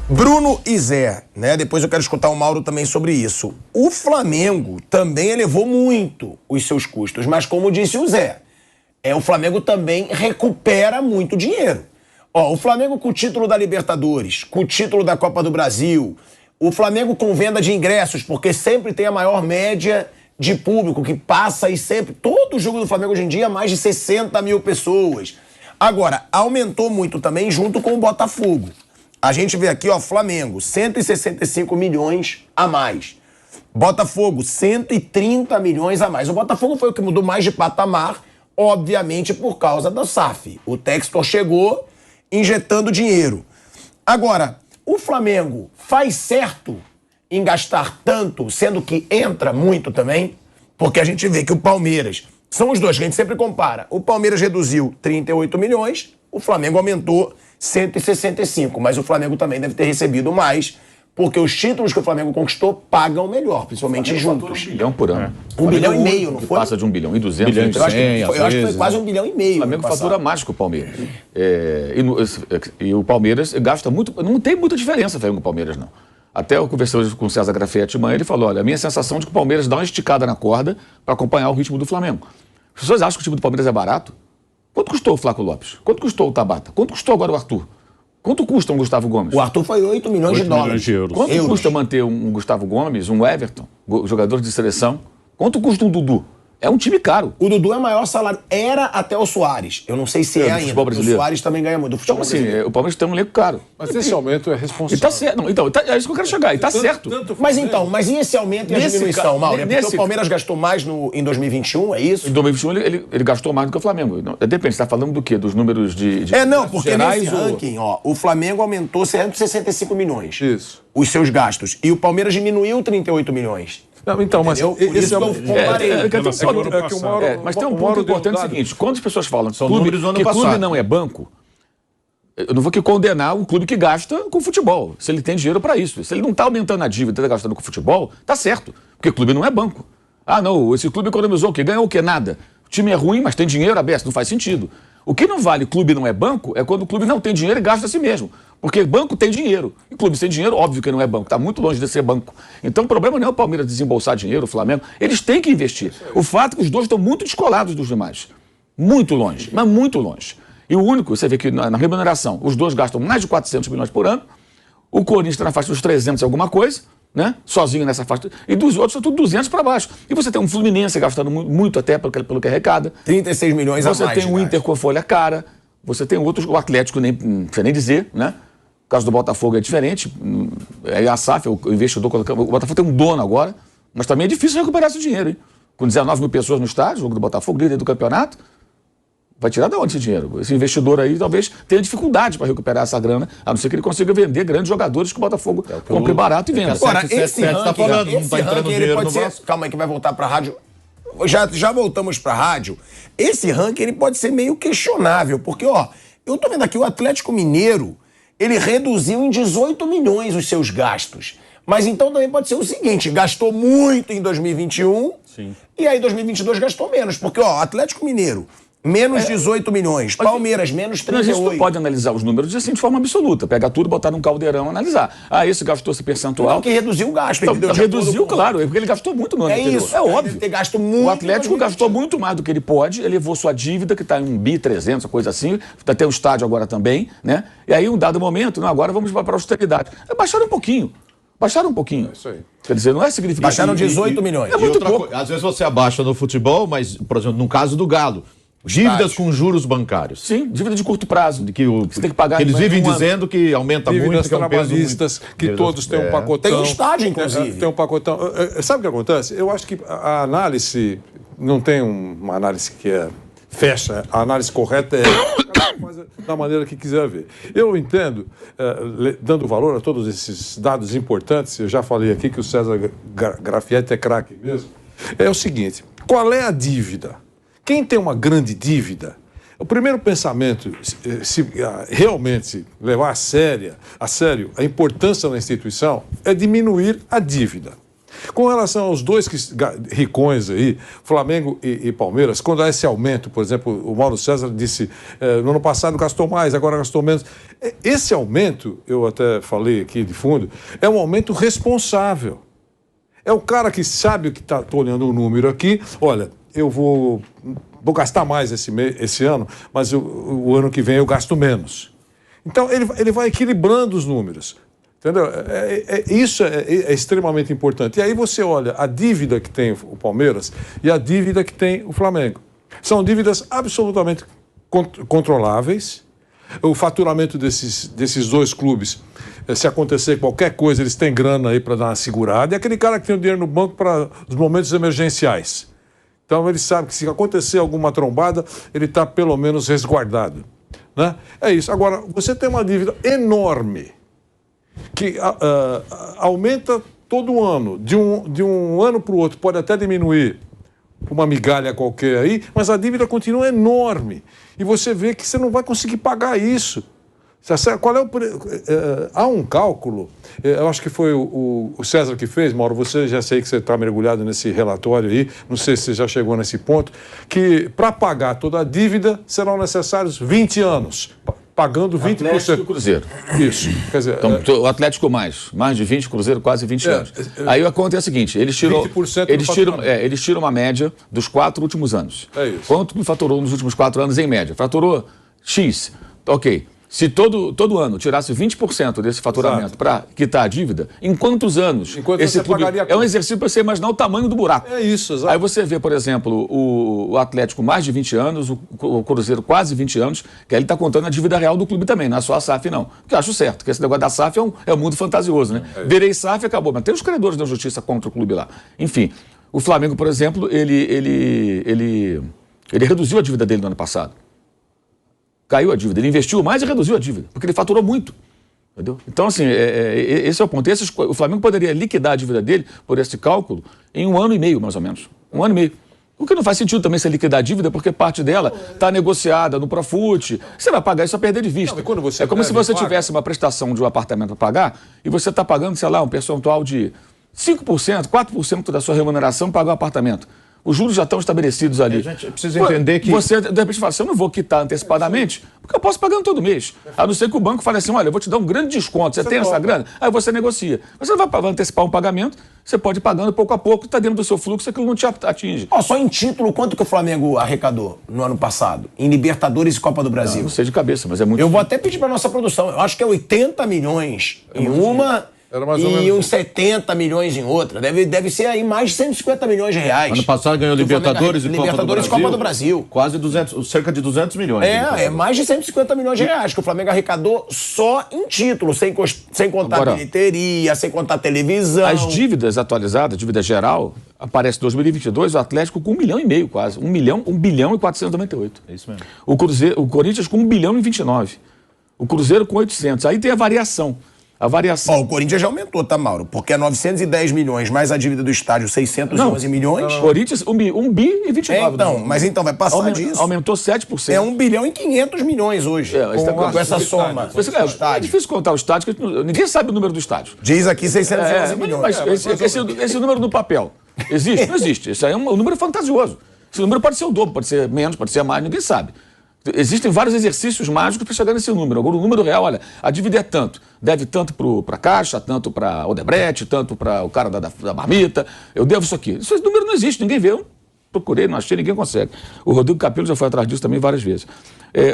Bruno e Zé, né? Depois eu quero escutar o Mauro também sobre isso. O Flamengo também elevou muito os seus custos, mas como disse o Zé, o Flamengo também recupera muito dinheiro. Ó, o Flamengo com o título da Libertadores, com o título da Copa do Brasil, o Flamengo com venda de ingressos, porque sempre tem a maior média de público que passa e sempre... Todo jogo do Flamengo hoje em dia, mais de 60 mil pessoas. Agora, aumentou muito também junto com o Botafogo. A gente vê aqui, ó, Flamengo, 165 milhões a mais. Botafogo, 130 milhões a mais. O Botafogo foi o que mudou mais de patamar, obviamente por causa da SAF. O Textor chegou injetando dinheiro. Agora, o Flamengo faz certo em gastar tanto, sendo que entra muito também, porque a gente vê que o Palmeiras, são os dois que a gente sempre compara. O Palmeiras reduziu 38 milhões, o Flamengo aumentou 165, mas o Flamengo também deve ter recebido mais, porque os títulos que o Flamengo conquistou pagam melhor, principalmente juntos. 1 bilhão por ano. 1 bilhão e meio, não foi? Passa de 1 bilhão e 200. Eu acho que foi quase 1 bilhão e meio. O Flamengo fatura mais que o Palmeiras. E o Palmeiras gasta muito. Não tem muita diferença, Flamengo e o Palmeiras, não. Até eu conversei hoje com o César Grafietti, ele falou, olha, a minha sensação é de que o Palmeiras dá uma esticada na corda para acompanhar o ritmo do Flamengo. As pessoas acham que o time do Palmeiras é barato? Quanto custou o Flávio Lopes? Quanto custou o Tabata? Quanto custou agora o Arthur? Quanto custa um Gustavo Gomes? O Arthur foi 8 milhões de dólares. De euros. Quanto custa manter um Gustavo Gomes, um Everton, jogador de seleção? Quanto custa um Dudu? É um time caro. O Dudu é o maior salário. Era até o Soares. Eu não sei se é ainda. O Soares também ganha muito. Então, assim, o Palmeiras tem um elenco caro. Mas esse aumento é responsável. E tá certo. Não, então, é isso que eu quero chegar. E tá certo. Mas e esse aumento e a diminuição, Mauro? É porque o Palmeiras gastou mais em 2021, é isso? Em 2021 ele gastou mais do que o Flamengo. Não, depende, você tá falando do quê? Dos números de porque gerais, nesse ranking, ó, o Flamengo aumentou 165 milhões. Isso. Os seus gastos. E o Palmeiras diminuiu 38 milhões. Não, então, mas esse é o mas tem um ponto importante seguinte: quando as pessoas falam que clube não é banco, eu não vou aqui condenar um clube que gasta com futebol, se ele tem dinheiro para isso. Se ele não está aumentando a dívida, está gastando com futebol, tá certo, porque clube não é banco. Ah, não, esse clube economizou o quê? Ganhou o quê? Nada. O time é ruim, mas tem dinheiro aberto, não faz sentido. O que não vale clube não é banco é quando o clube não tem dinheiro e gasta a si mesmo. Porque banco tem dinheiro. E clube sem dinheiro, óbvio que não é banco. Está muito longe de ser banco. Então o problema não é o Palmeiras desembolsar dinheiro, o Flamengo. Eles têm que investir. O fato é que os dois estão muito descolados dos demais. Muito longe, mas muito longe. E o único, você vê que na remuneração, os dois gastam mais de 400 milhões por ano. O Corinthians está na faixa dos 300 e alguma coisa, né? Sozinho nessa faixa. E dos outros são tudo 200 para baixo. E você tem um Fluminense gastando muito até pelo que arrecada. 36 milhões a mais. Você tem o Inter com a folha cara. Você tem outros, o Atlético, não precisa nem dizer, né? O caso do Botafogo é diferente. É a SAF, o investidor colocando. O Botafogo tem um dono agora, mas também é difícil recuperar esse dinheiro, hein? Com 19 mil pessoas no estádio, jogo do Botafogo, líder do campeonato. Vai tirar de onde esse dinheiro? Esse investidor aí talvez tenha dificuldade para recuperar essa grana, a não ser que ele consiga vender grandes jogadores que o Botafogo compre barato e venda. Agora, esse ranking, ele pode ser... Calma aí que vai voltar para a rádio. Já voltamos para a rádio. Esse ranking ele pode ser meio questionável, porque, ó, eu tô vendo aqui o Atlético Mineiro, ele reduziu em 18 milhões os seus gastos. Mas então também pode ser o seguinte, gastou muito em 2021, sim, e aí em 2022 gastou menos, porque, ó, Atlético Mineiro, menos 18 milhões, Palmeiras, menos 38. Mas a gente não pode analisar os números assim de forma absoluta. Pega tudo, botar num caldeirão e analisar. Ah, esse gastou esse percentual. Não, que reduziu o gasto. Então, reduziu, claro, porque ele gastou muito no ano anterior. Isso, é óbvio. Deve ter gasto muito. O Atlético gastou muito mais do que ele pode, elevou sua dívida, que está em 1 bi 300, coisa assim, até o estádio agora também, né? E aí, em um dado momento, não, agora vamos para a austeridade. Baixaram um pouquinho. Baixaram um pouquinho. Isso aí. Quer dizer, não é significativo. Baixaram 18 milhões. É muito pouco. Às vezes você abaixa no futebol, mas, por exemplo, no caso do Galo, dívidas com juros bancários. Sim, dívida de curto prazo. Você tem que pagar. Que eles vivem dizendo que aumenta dívidas muito, que é um peso trabalhistas, que todos têm um pacotão. Tem um estádio, inclusive. Tem um pacotão. Sabe o que acontece? Eu acho que a análise, não tem uma análise que fecha, a análise correta faz da maneira que quiser ver. Eu entendo, dando valor a todos esses dados importantes, eu já falei aqui que o César Grafietti é craque mesmo, é o seguinte, qual é a dívida? Quem tem uma grande dívida, o primeiro pensamento, se realmente levar a sério a importância da instituição, é diminuir a dívida. Com relação aos dois ricões aí, Flamengo e Palmeiras, quando há esse aumento, por exemplo, o Mauro César disse, no ano passado gastou mais, agora gastou menos. Esse aumento, eu até falei aqui de fundo, é um aumento responsável. É o cara que sabe que está olhando o número aqui, olha, eu vou gastar mais esse ano, mas o ano que vem eu gasto menos. Então, ele vai equilibrando os números. Entendeu? Isso é extremamente importante. E aí você olha a dívida que tem o Palmeiras e a dívida que tem o Flamengo. São dívidas absolutamente controláveis. O faturamento desses dois clubes, se acontecer qualquer coisa, eles têm grana aí para dar uma segurada. E aquele cara que tem o dinheiro no banco para os momentos emergenciais. Então ele sabe que se acontecer alguma trombada, ele está pelo menos resguardado. Né? É isso. Agora, você tem uma dívida enorme que aumenta todo ano, de um ano para o outro, pode até diminuir uma migalha qualquer aí, mas a dívida continua enorme. E você vê que você não vai conseguir pagar isso. Qual é há um cálculo, eu acho que foi o César que fez, Mauro, você já sei que você está mergulhado nesse relatório aí, não sei se você já chegou nesse ponto, que para pagar toda a dívida serão necessários 20 anos, pagando 20%. Atlético e Cruzeiro. Isso. Quer dizer, então, o Atlético mais de 20, Cruzeiro quase 20 anos. Aí o acontece é o seguinte, eles tiram uma média dos 4 últimos anos. É isso. Quanto faturou nos últimos 4 anos em média? Faturou X, ok. Se todo ano tirasse 20% desse faturamento para quitar a dívida, em quantos anos esse clube... É um exercício para você imaginar o tamanho do buraco. É isso, exato. Aí você vê, por exemplo, o Atlético mais de 20 anos, o Cruzeiro quase 20 anos, que aí ele está contando a dívida real do clube também, não é só a SAF, não. Que eu acho certo, que esse negócio da SAF é um mundo fantasioso, né? Virei SAF e acabou, mas tem os credores da justiça contra o clube lá. Enfim, o Flamengo, por exemplo, ele reduziu a dívida dele no ano passado. Caiu a dívida, ele investiu mais e reduziu a dívida, porque ele faturou muito, entendeu? Então, assim, esse é o ponto. O Flamengo poderia liquidar a dívida dele, por esse cálculo, em 1 ano e meio, mais ou menos. 1 ano e meio. O que não faz sentido também você liquidar a dívida, porque parte dela está negociada no Profut. Você vai pagar isso a perder de vista. Não, é como se você tivesse uma prestação de um apartamento para pagar e você está pagando, sei lá, um percentual de 5%, 4% da sua remuneração para pagar o apartamento. Os juros já estão estabelecidos ali. A gente precisa entender que... Você, de repente, fala assim, eu não vou quitar antecipadamente, porque eu posso pagando todo mês. A não ser que o banco fale assim, olha, eu vou te dar um grande desconto, você tem essa grana? Aí você negocia. Mas você não vai antecipar um pagamento, você pode ir pagando pouco a pouco, está dentro do seu fluxo, aquilo não te atinge. Só em título, quanto que o Flamengo arrecadou no ano passado? Em Libertadores e Copa do Brasil? Não sei de cabeça, mas é muito... Eu vou até pedir para nossa produção, eu acho que é 80 milhões em uma... E uns 70 milhões em outra. Deve ser aí mais de 150 milhões de reais. Ano passado ganhou Libertadores e Copa do Brasil. Quase cerca de 200 milhões. É mais de 150 milhões de reais que o Flamengo arrecadou só em título, sem contar bilheteria, sem contar televisão. As dívidas atualizadas, dívida geral, aparece em 2022 o Atlético com 1,5 milhão quase. 1 bilhão e 498. É isso mesmo. O Corinthians com 1 bilhão e 29. O Cruzeiro com 800. Aí tem a variação. O Corinthians já aumentou, tá, Mauro? Porque é 910 milhões, mais a dívida do estádio, 611 milhões. Corinthians, 1 bi e 29. Mas então vai passar disso. Aumentou 7%. É 1 bilhão e 500 milhões hoje, com essa soma. É difícil contar o estádio, porque ninguém sabe o número do estádio. Diz aqui 611 milhões. Mas esse número no papel, existe? Não existe. Isso aí é um número fantasioso. Esse número pode ser o dobro, pode ser menos, pode ser mais, ninguém sabe. Existem vários exercícios mágicos para chegar nesse número. Agora, o número real, olha, a dívida é tanto. Deve tanto para a Caixa, tanto para a Odebrecht, tanto para o cara da marmita. Eu devo isso aqui. Esse número não existe, ninguém vê. Eu procurei, não achei, ninguém consegue. O Rodrigo Capello já foi atrás disso também várias vezes.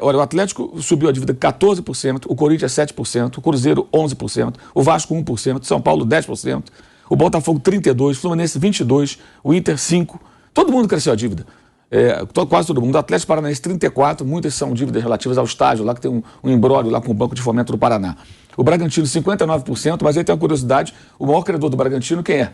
Olha, o Atlético subiu a dívida 14%, o Corinthians 7%, o Cruzeiro 11%, o Vasco 1%, São Paulo 10%, o Botafogo 32%, o Fluminense 22%, o Inter 5%. Todo mundo cresceu a dívida. Quase todo mundo. O Atlético Paranaense 34%, muitas são dívidas relativas ao estádio, lá que tem um imbróglio lá com o Banco de Fomento do Paraná. O Bragantino 59%, mas aí tem uma curiosidade, o maior credor do Bragantino quem é?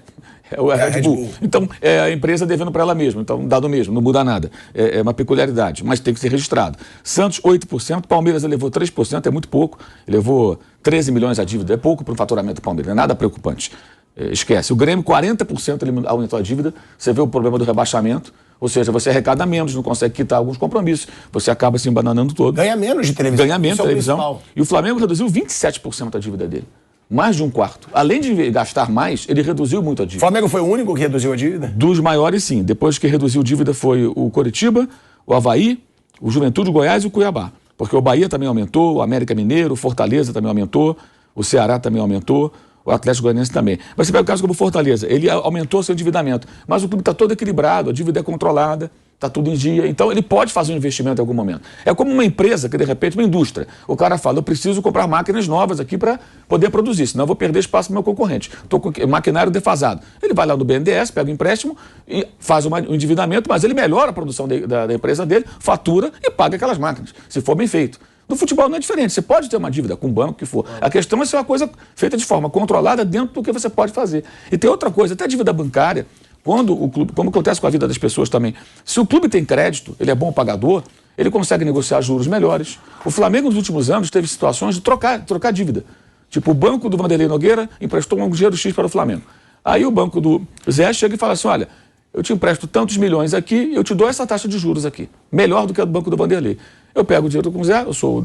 É o Red Bull. Então, é a empresa devendo para ela mesma, então dado mesmo, não muda nada. É uma peculiaridade, mas tem que ser registrado. Santos 8%, Palmeiras elevou 3%, é muito pouco, elevou 13 milhões a dívida, é pouco para o faturamento do Palmeiras, não é nada preocupante. Esquece. O Grêmio, 40% ele aumentou a dívida, você vê o problema do rebaixamento. Ou seja, você arrecada menos, não consegue quitar alguns compromissos. Você acaba se embananando todo. Ganha menos de televisão. Ganha menos de televisão. E o Flamengo reduziu 27% a dívida dele. Mais de um quarto. Além de gastar mais, ele reduziu muito a dívida. O Flamengo foi o único que reduziu a dívida? Dos maiores, sim. Depois que reduziu a dívida foi o Coritiba, o Avaí, o Juventude, o Goiás e o Cuiabá. Porque o Bahia também aumentou, o América Mineiro, o Fortaleza também aumentou, o Ceará também aumentou, o Atlético Goianiense também. Mas você pega o caso como o Fortaleza, ele aumentou seu endividamento, mas o clube está todo equilibrado, a dívida é controlada, está tudo em dia, então ele pode fazer um investimento em algum momento. É como uma empresa que, de repente, uma indústria, o cara fala, eu preciso comprar máquinas novas aqui para poder produzir, senão eu vou perder espaço para o meu concorrente. Estou com maquinário defasado. Ele vai lá no BNDES, pega o empréstimo e faz um endividamento, mas ele melhora a produção da empresa dele, fatura e paga aquelas máquinas, se for bem feito. No futebol não é diferente, você pode ter uma dívida com o banco, que for. A questão é ser uma coisa feita de forma controlada dentro do que você pode fazer. E tem outra coisa, até a dívida bancária, quando o clube, como acontece com a vida das pessoas também, se o clube tem crédito, ele é bom pagador, ele consegue negociar juros melhores. O Flamengo nos últimos anos teve situações de trocar dívida. Tipo, o banco do Vanderlei Nogueira emprestou um dinheiro X para o Flamengo. Aí o banco do Zé chega e fala assim, olha, eu te empresto tantos milhões aqui, eu te dou essa taxa de juros aqui, melhor do que a do banco do Vanderlei. Eu pego o dinheiro com o Zé, eu sou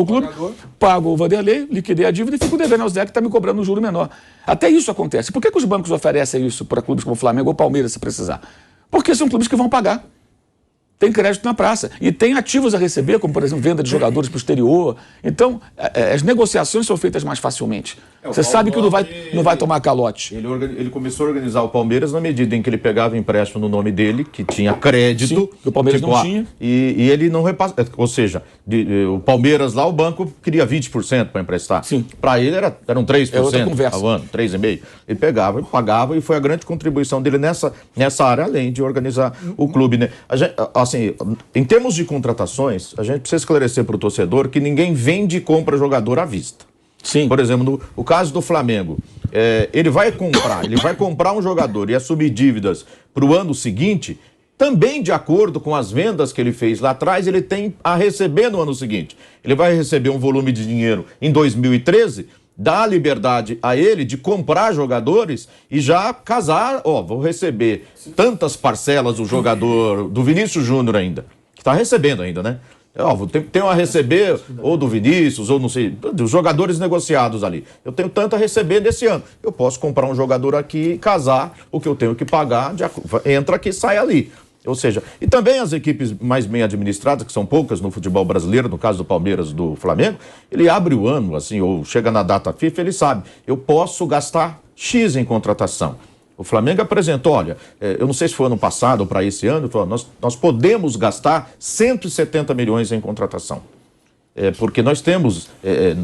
o clube, pago o Vanderlei, liquidei a dívida e fico devendo ao Zé que está me cobrando um juro menor. Até isso acontece. Por que os bancos oferecem isso para clubes como o Flamengo ou Palmeiras, se precisar? Porque são clubes que vão pagar. Tem crédito na praça. E tem ativos a receber, como, por exemplo, venda de jogadores para o exterior. Então, as negociações são feitas mais facilmente. Você sabe que não vai tomar calote. Ele começou a organizar o Palmeiras na medida em que ele pegava empréstimo no nome dele, que tinha crédito. Sim, que o Palmeiras não tinha. E ele não repassava. Ou seja, o Palmeiras lá, o banco queria 20% para emprestar. Sim. Para ele eram 3% ao ano, 3,5%. Ele pegava, ele pagava, e foi a grande contribuição dele nessa área, além de organizar o clube, né? Assim, em termos de contratações, a gente precisa esclarecer para o torcedor que ninguém vende e compra jogador à vista. Sim. Por exemplo, o caso do Flamengo, ele vai comprar um jogador e assumir dívidas para o ano seguinte, também de acordo com as vendas que ele fez lá atrás, ele tem a receber no ano seguinte. Ele vai receber um volume de dinheiro em 2013, dá a liberdade a ele de comprar jogadores e já casar, vou receber tantas parcelas do jogador, do Vinícius Júnior ainda, que está recebendo ainda, né? Tenho a receber, ou do Vinícius, ou não sei, dos jogadores negociados ali. Eu tenho tanto a receber desse ano. Eu posso comprar um jogador aqui e casar o que eu tenho que pagar, entra aqui e sai ali. Ou seja, e também as equipes mais bem administradas, que são poucas no futebol brasileiro, no caso do Palmeiras, do Flamengo, ele abre o ano, assim, ou chega na data FIFA, ele sabe, eu posso gastar X em contratação. O Flamengo apresentou, olha, eu não sei se foi ano passado ou para esse ano, falou, nós podemos gastar 170 milhões em contratação. Porque nós temos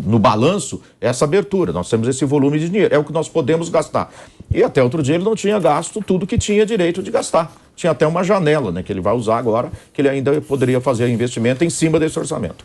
no balanço essa abertura, nós temos esse volume de dinheiro, é o que nós podemos gastar. E até outro dia ele não tinha gasto tudo que tinha direito de gastar. Tinha até uma janela, né, que ele vai usar agora, que ele ainda poderia fazer investimento em cima desse orçamento.